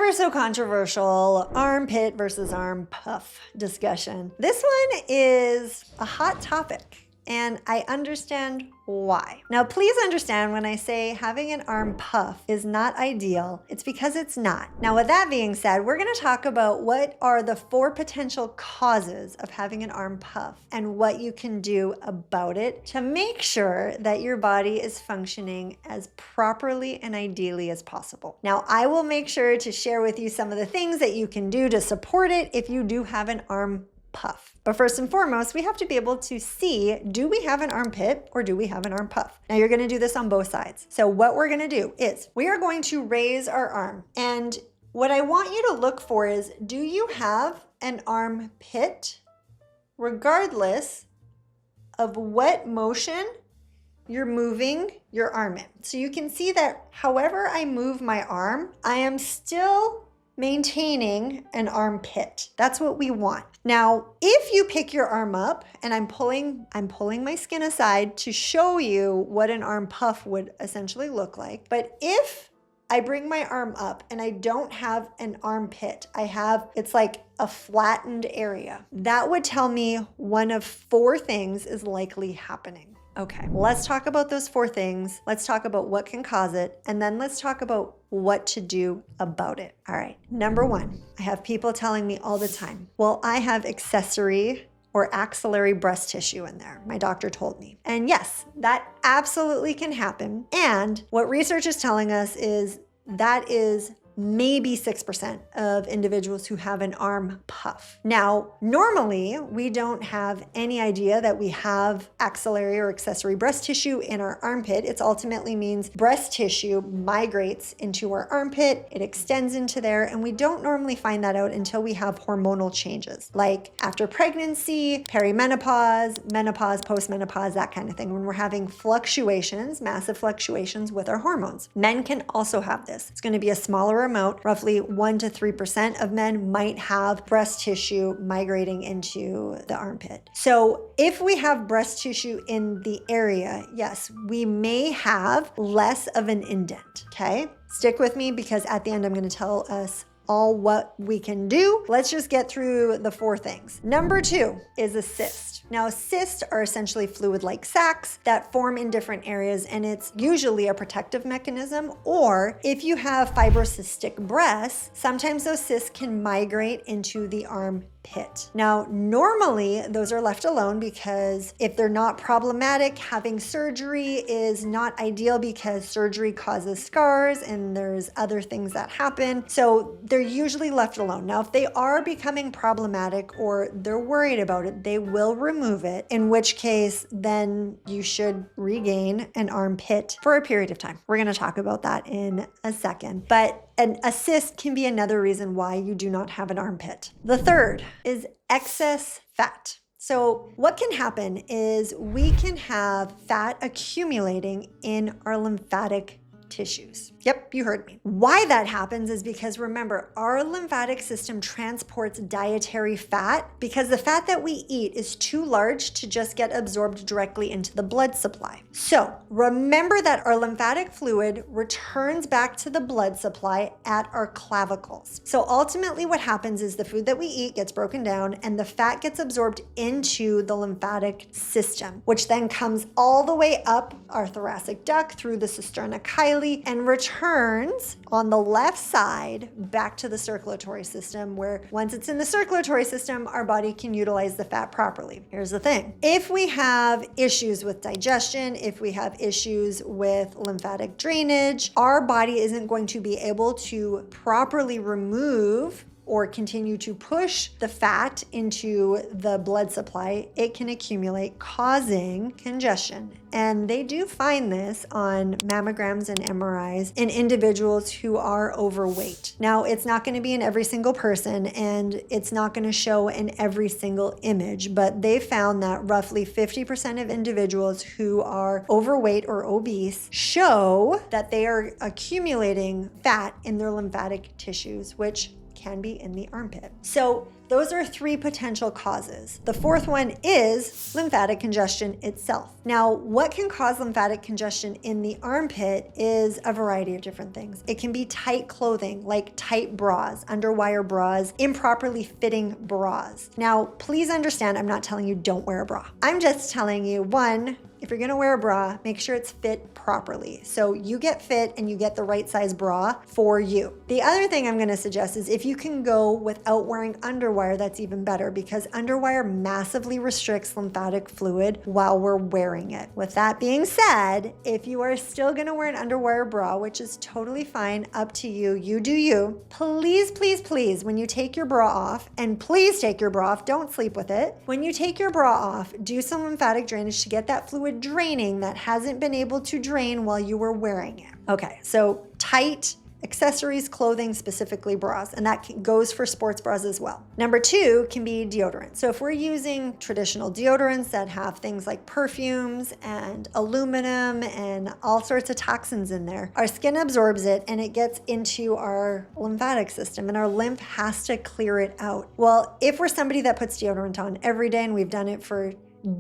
ever so controversial armpit versus arm puff discussion. This one is a hot topic, and I understand why. Now, please understand when I say having an arm puff is not ideal, it's because it's not. Now, with that being said, we're going to talk about what are the 4 potential causes of having an arm puff and what you can do about it to make sure that your body is functioning as properly and ideally as possible. Now, I will make sure to share with you some of the things that you can do to support it if you do have an arm puff. But first and foremost, we have to be able to see, do we have an armpit or do we have an arm puff? Now you're gonna do this on both sides. So what we're gonna do is we are going to raise our arm. And what I want you to look for is, do you have an armpit regardless of what motion you're moving your arm in? So you can see that however I move my arm, I am still maintaining an armpit. That's what we want. Now, if you pick your arm up, and I'm pulling my skin aside to show you what an arm puff would essentially look like. But if I bring my arm up and I don't have an armpit, it's like a flattened area, that would tell me one of 4 things is likely happening. Okay, let's talk about those 4 things. Let's talk about what can cause it, and then let's talk about what to do about it. All right, number 1, I have people telling me all the time, well, I have accessory or axillary breast tissue in there. My doctor told me. And yes, that absolutely can happen. And what research is telling us is that is maybe 6% of individuals who have an arm puff. Now, normally we don't have any idea that we have axillary or accessory breast tissue in our armpit. It ultimately means breast tissue migrates into our armpit, it extends into there, and we don't normally find that out until we have hormonal changes, like after pregnancy, perimenopause, menopause, postmenopause, that kind of thing, when we're having fluctuations, massive fluctuations with our hormones. Men can also have this. It's going to be a smaller amount, roughly 1 to 3% of men might have breast tissue migrating into the armpit. So if we have breast tissue in the area, yes, we may have less of an indent, okay? Stick with me because at the end I'm going to tell us all what we can do. Let's just get through the 4 things. Number 2 is a cyst. Now, cysts are essentially fluid-like sacs that form in different areas, and it's usually a protective mechanism, or if you have fibrocystic breasts, sometimes those cysts can migrate into the armpit. Now, normally those are left alone because if they're not problematic, having surgery is not ideal because surgery causes scars and there's other things that happen. So they're usually left alone. Now, if they are becoming problematic or they're worried about it, they will remove it, in which case then you should regain an armpit for a period of time. We're going to talk about that in a second. But a cyst can be another reason why you do not have an armpit. The third is excess fat. So what can happen is we can have fat accumulating in our lymphatic tissues. Yep, you heard me. Why that happens is because, remember, our lymphatic system transports dietary fat because the fat that we eat is too large to just get absorbed directly into the blood supply. So remember that our lymphatic fluid returns back to the blood supply at our clavicles. So ultimately what happens is the food that we eat gets broken down and the fat gets absorbed into the lymphatic system, which then comes all the way up our thoracic duct through the cisterna chyli and returns on the left side back to the circulatory system, where once it's in the circulatory system, our body can utilize the fat properly. Here's the thing. If we have issues with digestion, if we have issues with lymphatic drainage, our body isn't going to be able to properly remove or continue to push the fat into the blood supply. It can accumulate, causing congestion. And they do find this on mammograms and MRIs in individuals who are overweight. Now, it's not going to be in every single person and it's not going to show in every single image, but they found that roughly 50% of individuals who are overweight or obese show that they are accumulating fat in their lymphatic tissues, which can be in the armpit. So Those are 3 potential causes. The 4th one is lymphatic congestion itself. Now, what can cause lymphatic congestion in the armpit is a variety of different things. It can be tight clothing, like tight bras, underwire bras, improperly fitting bras. Now, please understand, I'm not telling you don't wear a bra. I'm just telling you, one, if you're gonna wear a bra, make sure it's fit properly. So you get fit and you get the right size bra for you. The other thing I'm gonna suggest is if you can go without wearing underwire, that's even better, because underwire massively restricts lymphatic fluid while we're wearing it. With that being said, if you are still gonna wear an underwire bra, which is totally fine, up to you, you do you, please, please, please, when you take your bra off, and please take your bra off, don't sleep with it. When you take your bra off, do some lymphatic drainage to get that fluid draining that hasn't been able to drain while you were wearing it. Okay, so tight accessories, clothing, specifically bras, and that goes for sports bras as well. Number 2 can be deodorant. So if we're using traditional deodorants that have things like perfumes and aluminum and all sorts of toxins in there, our skin absorbs it and it gets into our lymphatic system and our lymph has to clear it out. Well, if we're somebody that puts deodorant on every day and we've done it for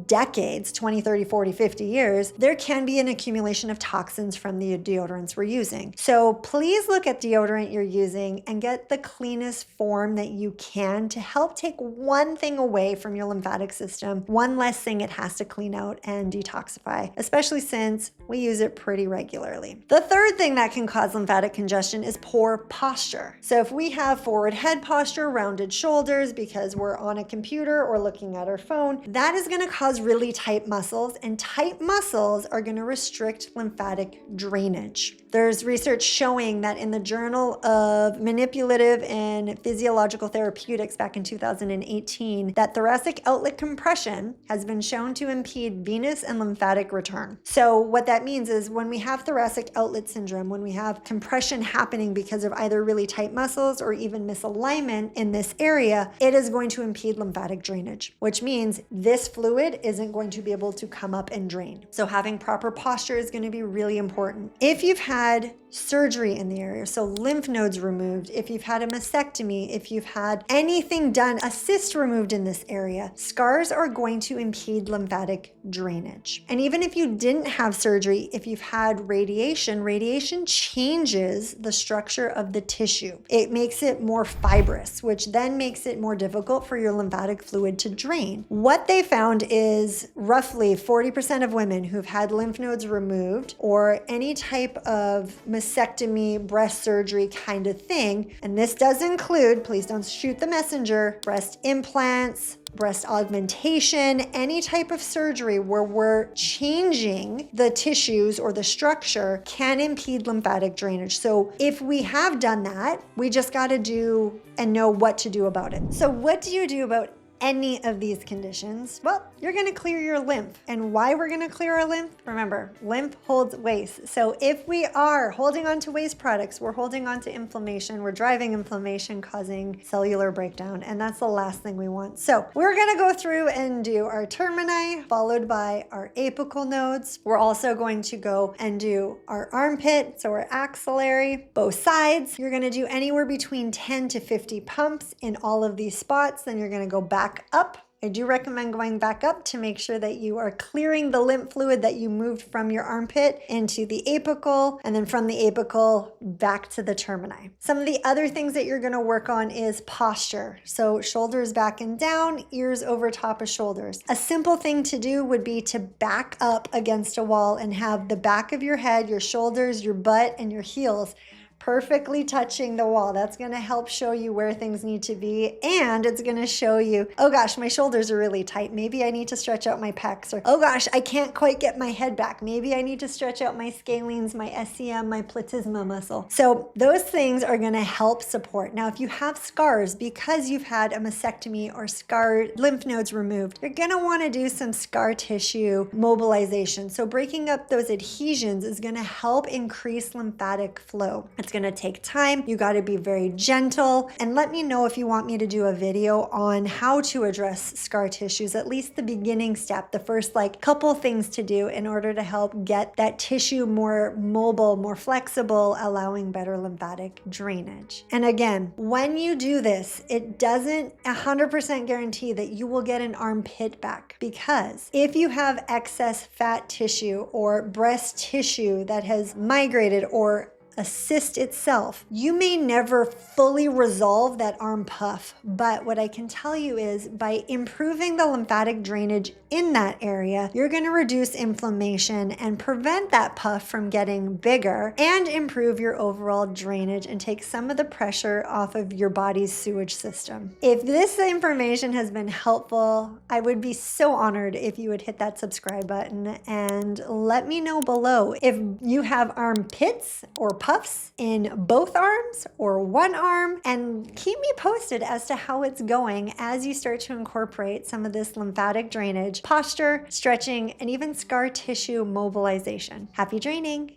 decades, 20, 30, 40, 50 years, there can be an accumulation of toxins from the deodorants we're using. So please look at deodorant you're using and get the cleanest form that you can to help take one thing away from your lymphatic system, one less thing it has to clean out and detoxify, especially since we use it pretty regularly. The 3rd thing that can cause lymphatic congestion is poor posture. So if we have forward head posture, rounded shoulders because we're on a computer or looking at our phone, that is going to cause really tight muscles, and tight muscles are going to restrict lymphatic drainage. There's research showing that in the Journal of Manipulative and Physiological Therapeutics back in 2018, that thoracic outlet compression has been shown to impede venous and lymphatic return. So what that means is when we have thoracic outlet syndrome, when we have compression happening because of either really tight muscles or even misalignment in this area, it is going to impede lymphatic drainage, which means this fluid isn't going to be able to come up and drain. So having proper posture is going to be really important. If you've had surgery in the area, so lymph nodes removed, if you've had a mastectomy, if you've had anything done, a cyst removed in this area, scars are going to impede lymphatic drainage. And even if you didn't have surgery, if you've had radiation, radiation changes the structure of the tissue. It makes it more fibrous, which then makes it more difficult for your lymphatic fluid to drain. What they found is roughly 40% of women who've had lymph nodes removed or any type of mastectomy, breast surgery kind of thing, and this does include, please don't shoot the messenger, breast implants, breast augmentation, any type of surgery where we're changing the tissues or the structure can impede lymphatic drainage. So if we have done that, we just got to do and know what to do about it. So what do you do about any of these conditions? Well, you're going to clear your lymph. And why we're going to clear our lymph? Remember, lymph holds waste. So if we are holding on to waste products, we're holding on to inflammation, we're driving inflammation, causing cellular breakdown, and that's the last thing we want. So we're going to go through and do our termini, followed by our apical nodes. We're also going to go and do our armpit, so our axillary, both sides. You're going to do anywhere between 10 to 50 pumps in all of these spots. Then you're going to go back up. I do recommend going back up to make sure that you are clearing the lymph fluid that you moved from your armpit into the apical, and then from the apical back to the termini. Some of the other things that you're going to work on is posture. So shoulders back and down, ears over top of shoulders. A simple thing to do would be to back up against a wall and have the back of your head, your shoulders, your butt, and your heels perfectly touching the wall. That's going to help show you where things need to be, and it's going to show you, oh gosh, my shoulders are really tight. Maybe I need to stretch out my pecs, or oh gosh, I can't quite get my head back. Maybe I need to stretch out my scalenes, my SCM, my platysma muscle. So those things are going to help support. Now, if you have scars because you've had a mastectomy or scar lymph nodes removed, you're going to want to do some scar tissue mobilization. So breaking up those adhesions is going to help increase lymphatic flow. It's gonna take time. You gotta be very gentle. And let me know if you want me to do a video on how to address scar tissues, at least the beginning step, the first like couple things to do in order to help get that tissue more mobile, more flexible, allowing better lymphatic drainage. And again, when you do this, it doesn't 100% guarantee that you will get an armpit back, because if you have excess fat tissue or breast tissue that has migrated or a cyst itself, you may never fully resolve that arm puff. But what I can tell you is by improving the lymphatic drainage in that area, you're going to reduce inflammation and prevent that puff from getting bigger and improve your overall drainage and take some of the pressure off of your body's sewage system. If this information has been helpful, I would be so honored if you would hit that subscribe button and let me know below if you have armpits or puffs in both arms or one arm, and keep me posted as to how it's going as you start to incorporate some of this lymphatic drainage, posture, stretching, and even scar tissue mobilization. Happy draining!